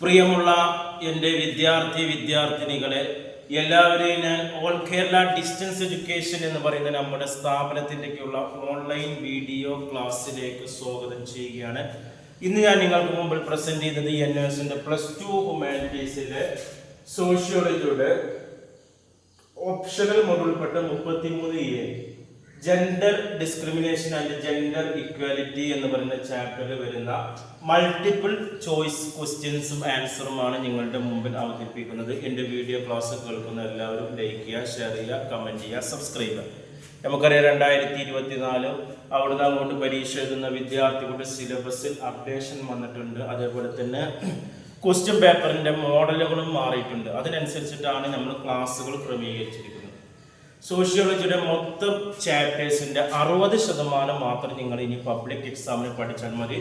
പ്രിയമുള്ള എൻ്റെ വിദ്യാർത്ഥിനികളെ, എല്ലാവരെയും ഓൾ കേരള ഡിസ്റ്റൻസ് എഡ്യൂക്കേഷൻ എന്ന് പറയുന്ന നമ്മുടെ സ്ഥാപനത്തിൻ്റെയൊക്കെയുള്ള ഓൺലൈൻ വീഡിയോ ക്ലാസ്സിലേക്ക് സ്വാഗതം ചെയ്യുകയാണ്. ഇന്ന് ഞാൻ നിങ്ങൾക്ക് മുമ്പിൽ പ്രസൻറ്റ് ചെയ്യുന്നത് NSന്റെ +2 ഹ്യൂമാനിറ്റീസിലെ സോഷ്യോളജിയുടെ ഓപ്ഷണൽ മൊഡ്യൂൾപ്പെട്ട 33A gender discrimination and gender equality എന്ന് പറയുന്ന ചാപ്റ്ററിൽ വരുന്ന മൾട്ടിപ്പിൾ ചോയ്സ് ക്വസ്റ്റ്യൻസും ആൻസറുമാണ് നിങ്ങളുടെ മുമ്പിൽ അവതരിപ്പിക്കുന്നത്. എൻ്റെ വീഡിയോ ക്ലാസ് കേൾക്കുന്ന എല്ലാവരും ലൈക്ക് ചെയ്യുക, ഷെയർ ചെയ്യുക, കമൻറ്റ് ചെയ്യുക, സബ്സ്ക്രൈബ് ചെയ്യുക. നമുക്കറിയാം 2024 അവിടുന്ന് അങ്ങോട്ട് പരീക്ഷ എഴുതുന്ന വിദ്യാർത്ഥികളുടെ സിലബസിൽ അപ്ഡേഷൻ വന്നിട്ടുണ്ട്. അതേപോലെ തന്നെ ക്വസ്റ്റ്യൻ പേപ്പറിൻ്റെ മോഡലുകളും മാറിയിട്ടുണ്ട്. അതിനനുസരിച്ചിട്ടാണ് നമ്മൾ ക്ലാസ്സുകൾ ക്രമീകരിച്ചിരിക്കുന്നത്. സോഷ്യോളജിയുടെ മൊത്തം ചാപ്റ്റേഴ്സിൻ്റെ 60% മാത്രം നിങ്ങൾ ഇനി പബ്ലിക് എക്സാമിന് പഠിച്ചാൽ മതി.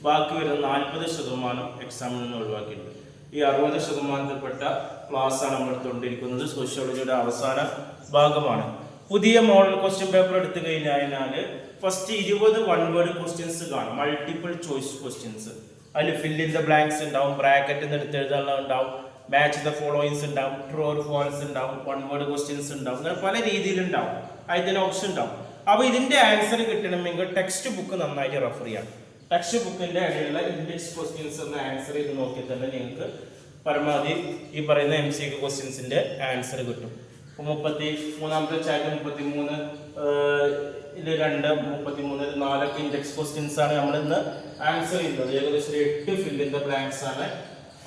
ബാക്കി വരുന്ന 40% എക്സാമിൽ നിന്ന് ഒഴിവാക്കിയിട്ടുണ്ട്. ഈ 60%ത്തിൽപ്പെട്ട ക്ലാസ്സാണ് നമ്മൾ എടുത്തുകൊണ്ടിരിക്കുന്നത്. സോഷ്യോളജിയുടെ അവസാന ഭാഗമാണ്. പുതിയ മോഡൽ ക്വസ്റ്റ്യൻ പേപ്പർ എടുത്തു കഴിഞ്ഞാൽ ഫസ്റ്റ് 20 വൺ വേർഡ് ക്വസ്റ്റ്യൻസ് കാണും, മൾട്ടിപ്പിൾ ചോയ്സ് ക്വസ്റ്റ്യൻസ്. അതിൽ ഫിൽ ഇൻ ദ ബ്ലാങ്ക്സ് ഉണ്ടാവും, ബ്രാക്കറ്റിൽ നിന്ന് എടുത്ത് എഴുതാനുള്ള ഉണ്ടാവും, മാച്ച് ദ ഫോളോയിങ്സ് ഉണ്ടാവും, ട്രൂ ഓർ ഫാൾസ് ഉണ്ടാവും, വൺ വേർഡ് ക്വസ്റ്റ്യൻസ് ഉണ്ടാവും. അങ്ങനെ പല രീതിയിലുണ്ടാവും. അതിന് ഓപ്ഷൻ ഉണ്ടാവും. അപ്പോൾ ഇതിൻ്റെ ആൻസർ കിട്ടണമെങ്കിൽ ടെക്സ്റ്റ് ബുക്ക് നന്നായിട്ട് റെഫർ ചെയ്യണം. ടെക്സ്റ്റ് ബുക്കിൻ്റെ ഇടയിലുള്ള ഇൻഡെക്സ് ക്വസ്റ്റ്യൻസ് എന്ന ആൻസർ ചെയ്ത് നോക്കി തന്നെ നിങ്ങൾക്ക് പരമാവധി ഈ പറയുന്ന MCQ ക്വസ്റ്റ്യൻസിൻ്റെ ആൻസർ കിട്ടും. 33ാമത്തെ ചാപ്റ്റർ 33 2 33 4 ഇൻഡെക്സ് ക്വസ്റ്റ്യൻസ് ആണ് നമ്മൾ ഇന്ന് ആൻസർ ചെയ്യുന്നത്. ഏകദേശം 8 ഫിൽ ഇൻ ദ ബ്ലാങ്ക്സ് ആണ്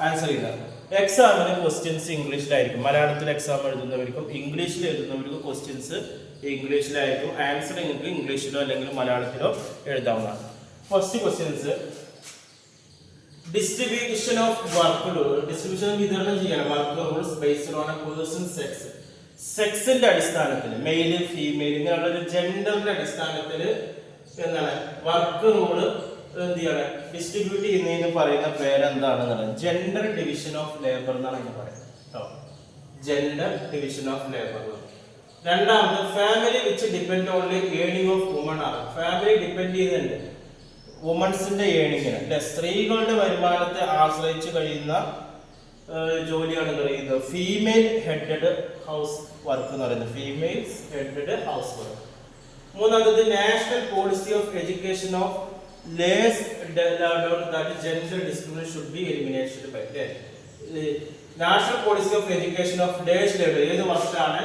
ആൻസർ ചെയ്യുന്നത്. എക്സാമിന് ക്വസ്റ്റ്യൻസ് ഇംഗ്ലീഷിലായിരിക്കും. മലയാളത്തിൽ എക്സാം എഴുതുന്നവർക്കും ഇംഗ്ലീഷിൽ എഴുതുന്നവർക്കും ക്വസ്റ്റ്യൻസ് ഇംഗ്ലീഷിലായിരിക്കും. ആൻസർ നിങ്ങൾക്ക് ഇംഗ്ലീഷിലോ അല്ലെങ്കിൽ മലയാളത്തിലോ എഴുതാവുന്നതാണ്. First questions, distribution of work rule. Distribution വിതരണം ചെയ്യണം work rules based on a person sex. സെക്സിന്റെ അടിസ്ഥാനത്തിൽ മെയിൽ ഫീമെയിൽ ഇങ്ങനെയുള്ള ഒരു ജെൻഡറിന്റെ അടിസ്ഥാനത്തിൽ എന്താണ് വർക്ക് റൂള് എന്ത് ചെയ്യണം ഡിസ്ട്രിബ്യൂട്ട് ചെയ്യുന്നതിന് പറയുന്ന പേരെന്താണെന്നുള്ളത് ജെൻഡർ ഡിവിഷൻ ഓഫ് ലേബർ എന്നാണ് അതിന് പറയുന്നത് കേട്ടോ. Gender division of labour. രണ്ടാമത്, family which depend only earning of woman ആണ്. ഫാമിലി ഡിപ്പെൻഡ് ചെയ്യുന്നുണ്ട് വുമൺസിന്റെ ഏണിങ്ങിന് അല്ലെ, സ്ത്രീകളുടെ വരുമാനത്തെ ആശ്രയിച്ച് കഴിയുന്ന ജോലിയാണ് പറയുന്നത് ഫീമെയിൽ ഹെഡഡ് ഹൗസ് വർക്ക് എന്ന് പറയുന്നത്, ഫീമെയിൽസ് ഹെഡഡ് ഹൗസ് വർക്ക്. മൂന്നാമത്, national policy of education of lays down that gender discrimination should be eliminated by national policy of education of dash level. ഏത് വർഷമാണ്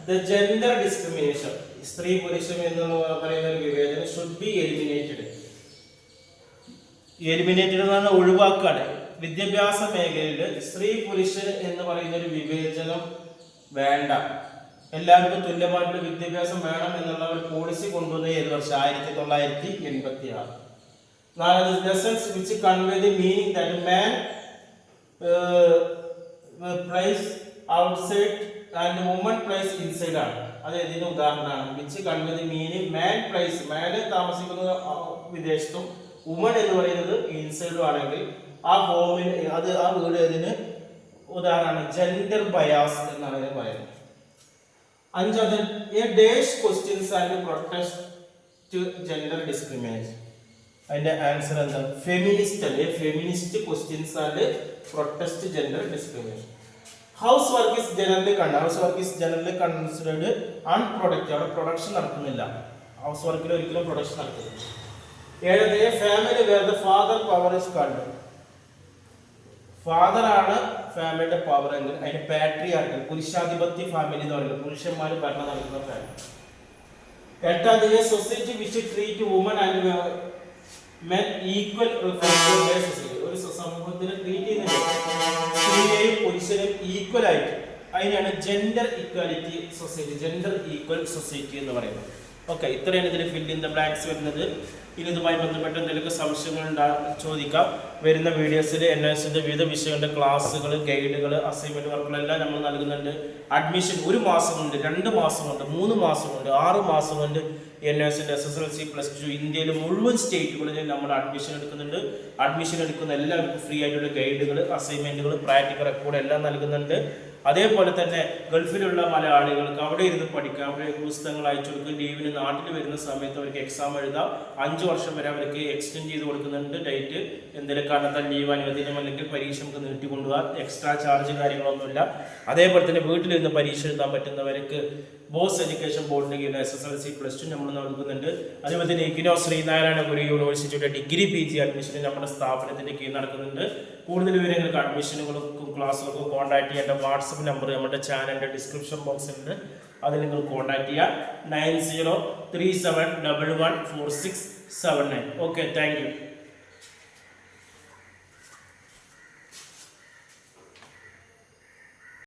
the gender discrimination സ്ത്രീ പുരുഷൻ എന്ന് പറയുന്ന ഒരു വിവേചനം should be eliminated. eliminated എന്നാണ് ഒഴിവാക്കാണ്. വിദ്യാഭ്യാസ മേഖലയിൽ സ്ത്രീ പുരുഷൻ എന്ന് പറയുന്ന ഒരു വിവേചനം വേണ്ട, എല്ലാവർക്കും തുല്യമായിട്ടുള്ള വിദ്യാഭ്യാസം വേണം എന്നുള്ള ഒരു പോളിസി കൊണ്ടുവന്ന ഏത് വർഷം 1986. നാലാമത്, lessons which convey the meaning that man plays outside and woman plays inside ആണ്. അത് ഇതിന് ഉദാഹരണമാണ്. which convey the meaning man plays, man താമസിക്കുന്നത് വിദേശത്തും വുമൺ എന്ന് പറയുന്നത് ഇൻസൈഡും ആണെങ്കിൽ ആ ഹോമിന് അത് ആ വീട് ഇതിന് ഉദാഹരണമാണ്. ജെൻഡർ ബയാസ് എന്നാണ് ഇതിന് പറയുന്നത്. അഞ്ചാമത്, a dash questions and protest to gender discrimination. അതിന്റെ ആൻസർ എന്താ? ഫെമിനിസ്റ്റ് അല്ലെ, feminist questions and protest gender discrimination. House work is generally considered unproductive. അവിടെ പ്രൊഡക്ഷൻ നടക്കുന്നില്ല, ഹൗസ് വർക്കിൽ ഒരിക്കലും പ്രൊഡക്ഷൻ നടക്കുന്നില്ല. ഏഴാമത്, family where the father power is called. Father ആണ് ഫാമിലിയുടെ പവർ എങ്കിൽ അതിന് പാട്രിയാർക്കൽ പുരുഷാധിപത്യ ഫാമിലി എന്ന് പറയുന്നത്, പുരുഷന്മാർ ഭരണം നടക്കുന്ന ഫാമിലി. എട്ടാമത്, society which treat woman and men equal ഒരു സമൂഹത്തിന് ട്രീറ്റ് ചെയ്യുന്നുണ്ട് സ്ത്രീയെയും പുരുഷനെയും ഈക്വൽ ആയിട്ട്. അതിനാണ് gender equality society, gender equal society എന്ന് പറയുന്നത്. ഓക്കെ, ഇത്രയാണ് ഇതിൽ ഫിൽ ഇൻ ദ ബ്ലാങ്ക്സ് വരുന്നത്. ഇനി ഇതുമായി ബന്ധപ്പെട്ട എന്തെങ്കിലും സംശയങ്ങൾ ചോദിക്കാം. വരുന്ന വീഡിയോസിൽ NSന്റെ വിവിധ വിഷയങ്ങളുടെ ക്ലാസ്സുകൾ, ഗൈഡുകൾ, അസൈൻമെന്റ് വർക്കുകളെല്ലാം നമ്മൾ നൽകുന്നുണ്ട്. അഡ്മിഷൻ 1 മാസം കൊണ്ട്, 2 മാസം കൊണ്ട്, 3 മാസം കൊണ്ട്, 6 മാസം കൊണ്ട് NSന്റെ SSLC +2 ഇന്ത്യയിലെ മുഴുവൻ സ്റ്റേറ്റുകളിലും നമ്മൾ അഡ്മിഷൻ എടുക്കുന്നുണ്ട്. അഡ്മിഷൻ എടുക്കുന്ന എല്ലാവർക്കും ഫ്രീ ആയിട്ടുള്ള ഗൈഡുകൾ, അസൈൻമെന്റുകൾ, പ്രാക്ടിക്കൽ റെക്കോർഡ് എല്ലാം നൽകുന്നുണ്ട്. അതേപോലെ തന്നെ ഗൾഫിലുള്ള മലയാളികൾക്ക് അവിടെ ഇരുന്ന് പഠിക്കാം, അവിടെ പുസ്തകങ്ങൾ അയച്ചു കൊടുക്കുക, ലീവിന് നാട്ടിൽ വരുന്ന സമയത്ത് അവർക്ക് എക്സാം എഴുതാം. 5 വർഷം വരെ അവർക്ക് എക്സ്റ്റെൻഡ് ചെയ്ത് കൊടുക്കുന്നുണ്ട് ഡേറ്റ്. എന്തെങ്കിലും കാരണത്താൽ ലീവ് അനുവദനീയം അല്ലെങ്കിൽ പരീക്ഷ നമുക്ക് നീട്ടിക്കൊണ്ടുപോകാം. എക്സ്ട്രാ ചാർജ് കാര്യങ്ങളൊന്നുമില്ല. അതേപോലെ തന്നെ വീട്ടിലിരുന്ന് പരീക്ഷ എഴുതാൻ പറ്റുന്നവർക്ക് ബോസ് എഡ്യൂക്കേഷൻ ബോർഡിന്റെ കീഴിൽ SSLC +2 നമ്മൾ നൽകുന്നുണ്ട്. അതുപോലെ തന്നെ ഇഗ്നോ ശ്രീനാരായണ ഗുരു യൂണിവേഴ്സിറ്റിയുടെ ഡിഗ്രി PG അഡ്മിഷൻ നമ്മുടെ സ്ഥാപനത്തിന്റെ കീഴിൽ നടക്കുന്നുണ്ട്. കൂടുതൽ വിവരങ്ങൾക്ക് അഡ്മിഷനുകൾക്കും ക്ലാസ്സുകൾക്കും കോൺടാക്ട് ചെയ്യേണ്ട വാട്സപ്പ് നമ്പർ നമ്മുടെ ചാനലിന്റെ ഡിസ്ക്രിപ്ഷൻ ബോക്സിലുണ്ട്. അതിൽ നിങ്ങൾ കോൺടാക്ട് ചെയ്യുക 9037114679. Okay, thank you.